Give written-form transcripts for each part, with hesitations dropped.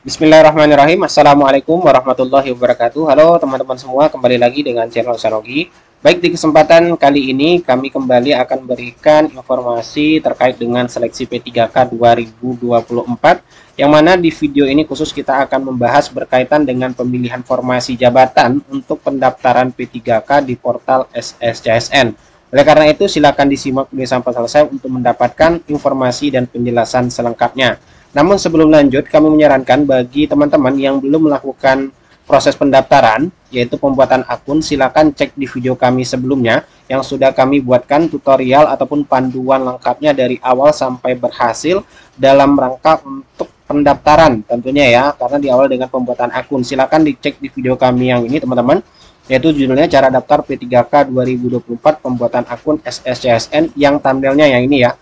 Bismillahirrahmanirrahim. Assalamualaikum warahmatullahi wabarakatuh. Halo teman-teman semua, kembali lagi dengan channel Sanogi. Baik, di kesempatan kali ini kami kembali akan berikan informasi terkait dengan seleksi P3K 2024, yang mana di video ini khusus kita akan membahas berkaitan dengan pemilihan formasi jabatan untuk pendaftaran P3K di portal SSCSN. Oleh karena itu, silakan disimak video sampai selesai untuk mendapatkan informasi dan penjelasan selengkapnya. Namun sebelum lanjut, kami menyarankan bagi teman-teman yang belum melakukan proses pendaftaran, yaitu pembuatan akun, silakan cek di video kami sebelumnya yang sudah kami buatkan tutorial ataupun panduan lengkapnya dari awal sampai berhasil dalam rangka untuk pendaftaran tentunya ya, karena di awal dengan pembuatan akun. Silakan dicek di video kami yang ini teman-teman, yaitu judulnya cara daftar P3K 2024 pembuatan akun SSCSN, yang thumbnailnya yang ini ya.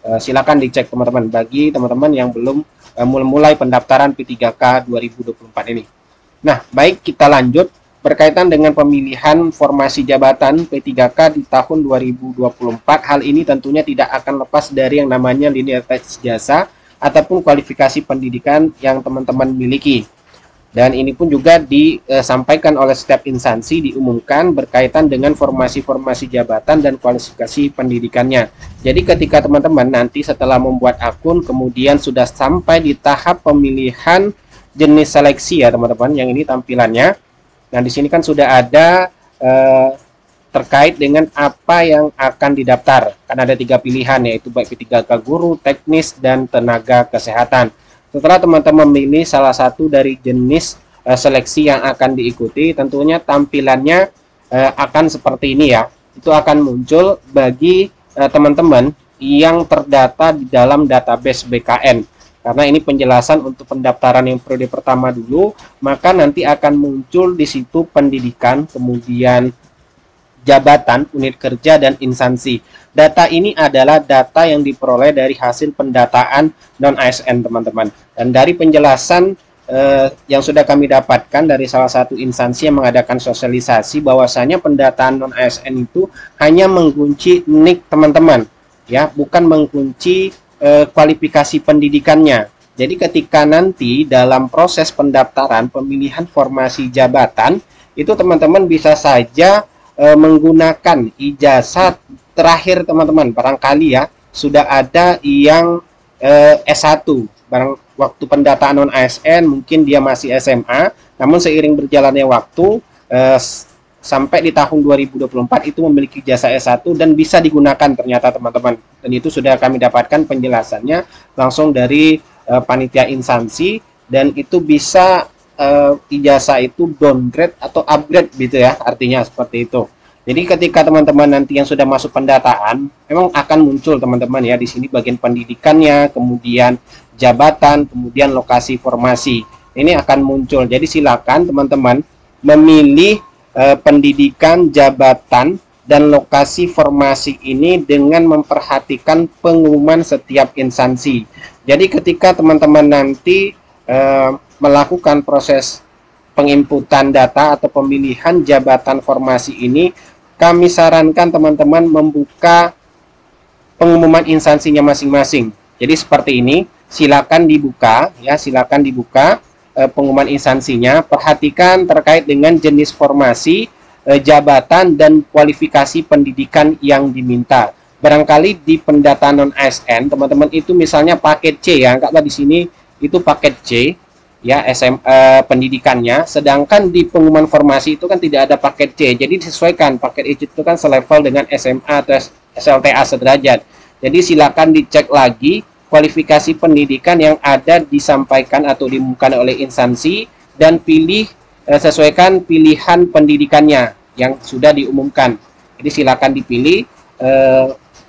Silakan dicek teman-teman bagi teman-teman yang belum mulai pendaftaran P3K 2024 ini. Nah, baik, kita lanjut berkaitan dengan pemilihan formasi jabatan P3K di tahun 2024. Hal ini tentunya tidak akan lepas dari yang namanya linearitas jasa ataupun kualifikasi pendidikan yang teman-teman miliki. Dan ini pun juga disampaikan oleh setiap instansi, diumumkan berkaitan dengan formasi-formasi jabatan dan kualifikasi pendidikannya. Jadi ketika teman-teman nanti setelah membuat akun, kemudian sudah sampai di tahap pemilihan jenis seleksi ya teman-teman, yang ini tampilannya. Nah, di sini kan sudah ada terkait dengan apa yang akan didaftar. Kan ada 3 pilihan, yaitu baik P3K guru, teknis, dan tenaga kesehatan. Setelah teman-teman memilih salah satu dari jenis seleksi yang akan diikuti, tentunya tampilannya akan seperti ini ya. Itu akan muncul bagi teman-teman yang terdata di dalam database BKN. Karena ini penjelasan untuk pendaftaran yang periode pertama dulu, maka nanti akan muncul di situ pendidikan, kemudian jabatan, unit kerja, dan instansi. Data ini adalah data yang diperoleh dari hasil pendataan non-ASN teman-teman. Dan dari penjelasan yang sudah kami dapatkan dari salah satu instansi yang mengadakan sosialisasi, bahwasanya pendataan non-ASN itu hanya mengunci NIK teman-teman, ya, bukan mengunci kualifikasi pendidikannya. Jadi ketika nanti dalam proses pendaftaran pemilihan formasi jabatan, itu teman-teman bisa saja menggunakan ijazah terakhir teman-teman. Barangkali ya sudah ada yang S1, barang waktu pendataan non ASN mungkin dia masih SMA, namun seiring berjalannya waktu sampai di tahun 2024 itu memiliki jasa S1 dan bisa digunakan ternyata teman-teman. Dan itu sudah kami dapatkan penjelasannya langsung dari panitia instansi, dan itu bisa ijazah itu downgrade atau upgrade gitu ya, artinya seperti itu. Jadi ketika teman-teman nanti yang sudah masuk pendataan, memang akan muncul teman-teman ya di sini bagian pendidikannya, kemudian jabatan, kemudian lokasi formasi. Ini akan muncul. Jadi silakan teman-teman memilih pendidikan, jabatan, dan lokasi formasi ini dengan memperhatikan pengumuman setiap instansi. Jadi ketika teman-teman nanti melakukan proses penginputan data atau pemilihan jabatan formasi ini, kami sarankan teman-teman membuka pengumuman instansinya masing-masing. Jadi seperti ini, silakan dibuka ya, silakan dibuka pengumuman instansinya. Perhatikan terkait dengan jenis formasi, jabatan, dan kualifikasi pendidikan yang diminta. Barangkali di pendataan non ASN teman-teman itu misalnya paket C ya, anggaplah di sini itu paket C ya, pendidikannya, sedangkan di pengumuman formasi itu kan tidak ada paket C. Jadi disesuaikan, paket C itu kan selevel dengan SMA atau SLTA sederajat. Jadi silakan dicek lagi kualifikasi pendidikan yang ada disampaikan atau diumumkan oleh instansi, dan pilih sesuaikan pilihan pendidikannya yang sudah diumumkan. Jadi silakan dipilih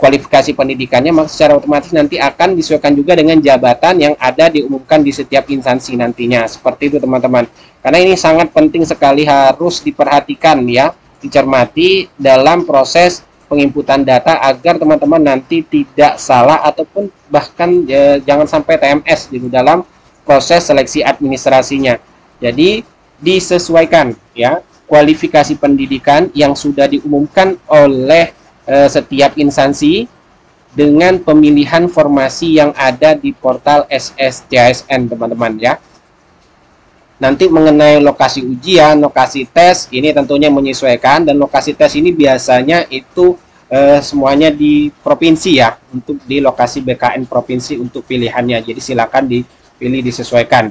kualifikasi pendidikannya, maka secara otomatis nanti akan disesuaikan juga dengan jabatan yang ada diumumkan di setiap instansi nantinya. Seperti itu teman-teman. Karena ini sangat penting sekali, harus diperhatikan ya, dicermati dalam proses penginputan data agar teman-teman nanti tidak salah ataupun bahkan jangan sampai TMS di dalam proses seleksi administrasinya. Jadi disesuaikan ya kualifikasi pendidikan yang sudah diumumkan oleh setiap instansi dengan pemilihan formasi yang ada di portal SSCSN teman-teman ya. Nanti mengenai lokasi ujian, lokasi tes, ini tentunya menyesuaikan, dan lokasi tes ini biasanya itu semuanya di provinsi ya, untuk di lokasi BKN provinsi untuk pilihannya. Jadi silakan dipilih disesuaikan.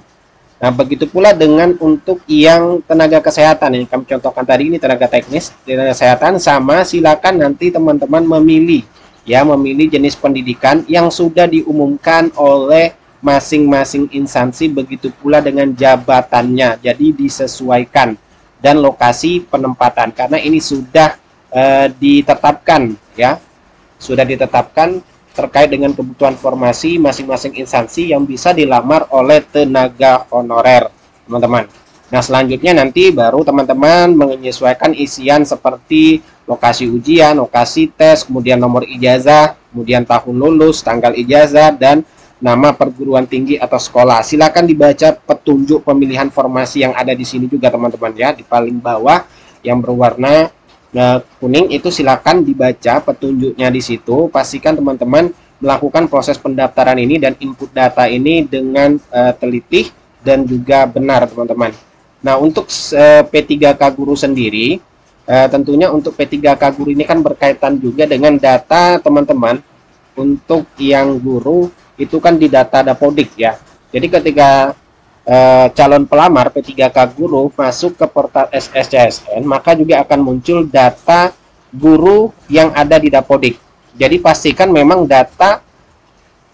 Nah, begitu pula dengan untuk yang tenaga kesehatan yang kami contohkan tadi, ini tenaga teknis, tenaga kesehatan, sama silakan nanti teman-teman memilih ya, memilih jenis pendidikan yang sudah diumumkan oleh masing-masing instansi, begitu pula dengan jabatannya. Jadi disesuaikan, dan lokasi penempatan karena ini sudah ditetapkan ya, sudah ditetapkan terkait dengan kebutuhan formasi masing-masing instansi yang bisa dilamar oleh tenaga honorer, teman-teman. Nah, selanjutnya nanti baru teman-teman menyesuaikan isian seperti lokasi ujian, lokasi tes, kemudian nomor ijazah, kemudian tahun lulus, tanggal ijazah, dan nama perguruan tinggi atau sekolah. Silakan dibaca petunjuk pemilihan formasi yang ada di sini juga, teman-teman ya, di paling bawah yang berwarna kuning itu silakan dibaca petunjuknya di situ. Pastikan teman-teman melakukan proses pendaftaran ini dan input data ini dengan teliti dan juga benar, teman-teman. Nah, untuk P3K Guru sendiri, tentunya untuk P3K Guru ini kan berkaitan juga dengan data teman-teman. Untuk yang guru itu kan di data Dapodik ya. Jadi ketika calon pelamar P3K Guru masuk ke portal SSCSN, maka juga akan muncul data guru yang ada di Dapodik. Jadi pastikan memang data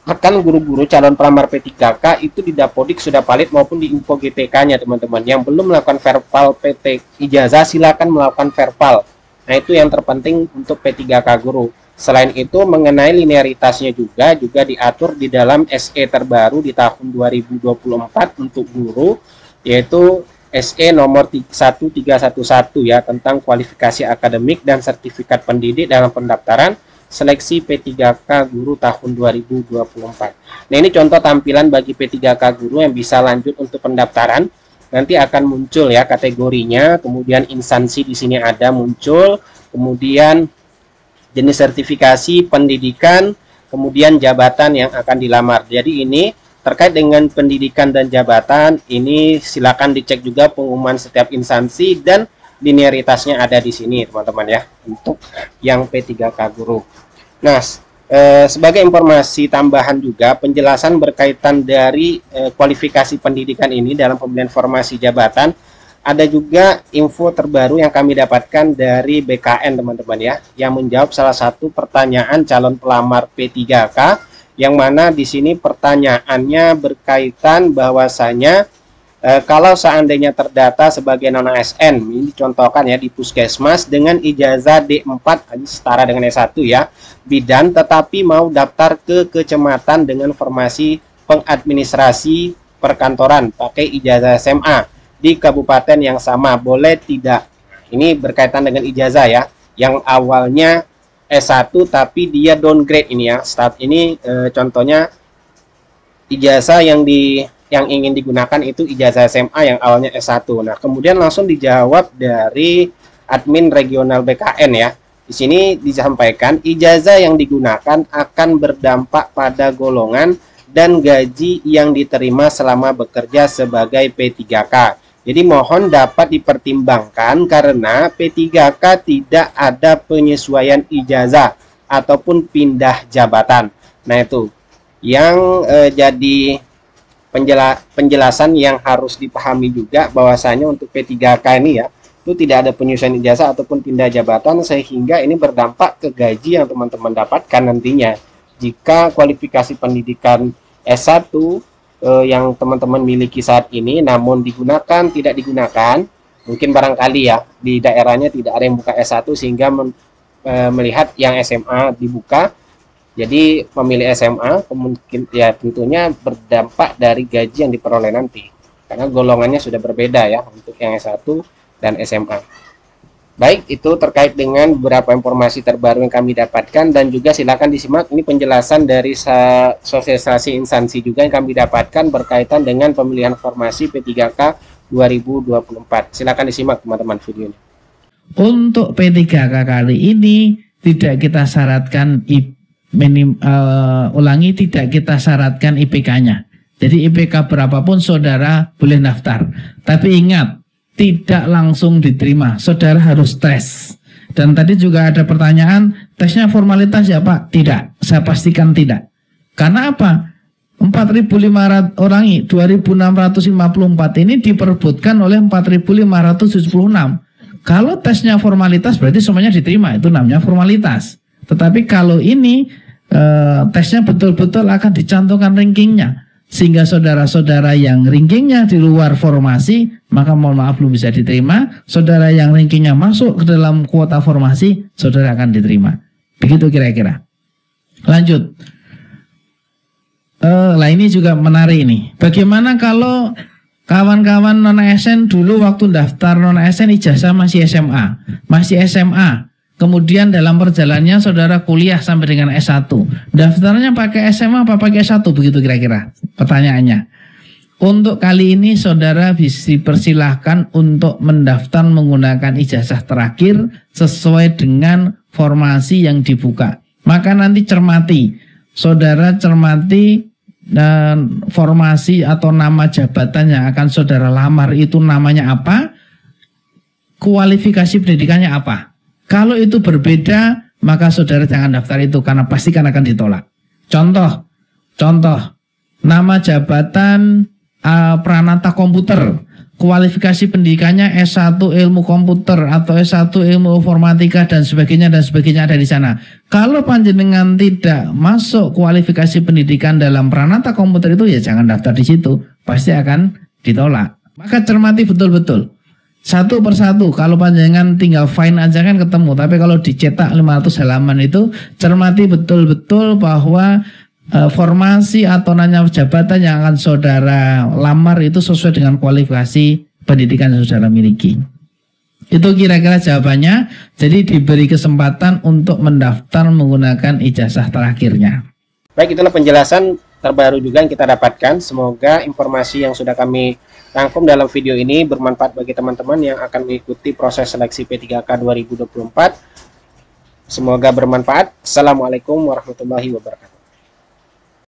rekan guru-guru calon pelamar P3K itu di Dapodik sudah valid maupun di info GTK-nya, teman-teman. Yang belum melakukan verbal PT ijazah silakan melakukan verbal. Nah, itu yang terpenting untuk P3K Guru. Selain itu, mengenai linearitasnya juga diatur di dalam SE terbaru di tahun 2024 untuk guru, yaitu SE nomor 1311 ya, tentang kualifikasi akademik dan sertifikat pendidik dalam pendaftaran seleksi P3K Guru tahun 2024. Nah, ini contoh tampilan bagi P3K Guru yang bisa lanjut untuk pendaftaran. Nanti akan muncul ya kategorinya, kemudian instansi di sini ada muncul, kemudian jenis sertifikasi, pendidikan, kemudian jabatan yang akan dilamar. Jadi ini terkait dengan pendidikan dan jabatan, ini silakan dicek juga pengumuman setiap instansi dan linearitasnya ada di sini, teman-teman ya, untuk yang P3K Guru. Nah, sebagai informasi tambahan juga, penjelasan berkaitan dari kualifikasi pendidikan ini dalam pemilihan formasi jabatan, ada juga info terbaru yang kami dapatkan dari BKN, teman-teman ya, yang menjawab salah satu pertanyaan calon pelamar P3K, yang mana di sini pertanyaannya berkaitan bahwasanya kalau seandainya terdata sebagai non-ASN, ini dicontohkan ya di puskesmas dengan ijazah D4 setara dengan S1 ya, bidan, tetapi mau daftar ke kecamatan dengan formasi pengadministrasi perkantoran pakai ijazah SMA di kabupaten yang sama, boleh tidak? Ini berkaitan dengan ijazah ya, yang awalnya S1 tapi dia downgrade ini ya. Start ini contohnya ijazah yang ingin digunakan itu ijazah SMA yang awalnya S1. Nah, kemudian langsung dijawab dari admin regional BKN ya. Di sini disampaikan ijazah yang digunakan akan berdampak pada golongan dan gaji yang diterima selama bekerja sebagai P3K. Jadi mohon dapat dipertimbangkan karena P3K tidak ada penyesuaian ijazah ataupun pindah jabatan. Nah, itu yang jadi penjelasan yang harus dipahami juga, bahwasanya untuk P3K ini ya, itu tidak ada penyesuaian ijazah ataupun pindah jabatan, sehingga ini berdampak ke gaji yang teman-teman dapatkan nantinya. Jika kualifikasi pendidikan S1 yang teman-teman miliki saat ini namun tidak digunakan, mungkin barangkali ya di daerahnya tidak ada yang buka S1 sehingga melihat yang SMA dibuka, jadi memilih SMA, mungkin ya tentunya berdampak dari gaji yang diperoleh nanti karena golongannya sudah berbeda ya untuk yang S1 dan SMA. Baik, itu terkait dengan beberapa informasi terbaru yang kami dapatkan, dan juga silakan disimak ini penjelasan dari sosialisasi instansi juga yang kami dapatkan berkaitan dengan pemilihan formasi P3K 2024. Silakan disimak teman-teman videonya. Untuk P3K kali ini tidak kita syaratkan tidak kita syaratkan IPK-nya. Jadi IPK berapapun saudara boleh daftar. Tapi ingat, tidak langsung diterima. Saudara harus tes. Dan tadi juga ada pertanyaan, tesnya formalitas ya Pak? Tidak, saya pastikan tidak. Karena apa? 4.500 orang, 2.654 ini diperebutkan oleh 4.576. Kalau tesnya formalitas berarti semuanya diterima, itu namanya formalitas. Tetapi kalau ini tesnya betul-betul akan dicantumkan rankingnya, sehingga saudara-saudara yang rankingnya di luar formasi, maka mohon maaf belum bisa diterima. Saudara yang rankingnya masuk ke dalam kuota formasi, saudara akan diterima. Begitu kira-kira. Lanjut. Lah ini juga menarik ini. Bagaimana kalau kawan-kawan non-ASN dulu waktu daftar non-ASN ijazah masih SMA, kemudian dalam perjalanannya saudara kuliah sampai dengan S1, daftarnya pakai SMA apa pakai S1, begitu kira-kira pertanyaannya. Untuk kali ini saudara dipersilahkan untuk mendaftar menggunakan ijazah terakhir sesuai dengan formasi yang dibuka. Maka nanti cermati, saudara cermati dan formasi atau nama jabatan yang akan saudara lamar itu namanya apa, kualifikasi pendidikannya apa. Kalau itu berbeda, maka saudara jangan daftar itu karena pastikan akan ditolak. Contoh, nama jabatan Pranata Komputer, kualifikasi pendidikannya S1 ilmu komputer atau S1 ilmu informatika dan sebagainya ada di sana. Kalau panjenengan tidak masuk kualifikasi pendidikan dalam Pranata Komputer itu, ya jangan daftar di situ, pasti akan ditolak. Maka cermati betul-betul. Satu persatu, kalau panjangan tinggal fine aja kan ketemu. Tapi kalau dicetak 500 halaman itu, cermati betul-betul bahwa formasi atau nanya jabatan yang akan saudara lamar itu sesuai dengan kualifikasi pendidikan yang saudara miliki. Itu kira-kira jawabannya. Jadi diberi kesempatan untuk mendaftar menggunakan ijazah terakhirnya. Baik, itulah penjelasan terbaru juga yang kita dapatkan. Semoga informasi yang sudah kami rangkum dalam video ini bermanfaat bagi teman-teman yang akan mengikuti proses seleksi P3K 2024. Semoga bermanfaat. Assalamualaikum warahmatullahi wabarakatuh.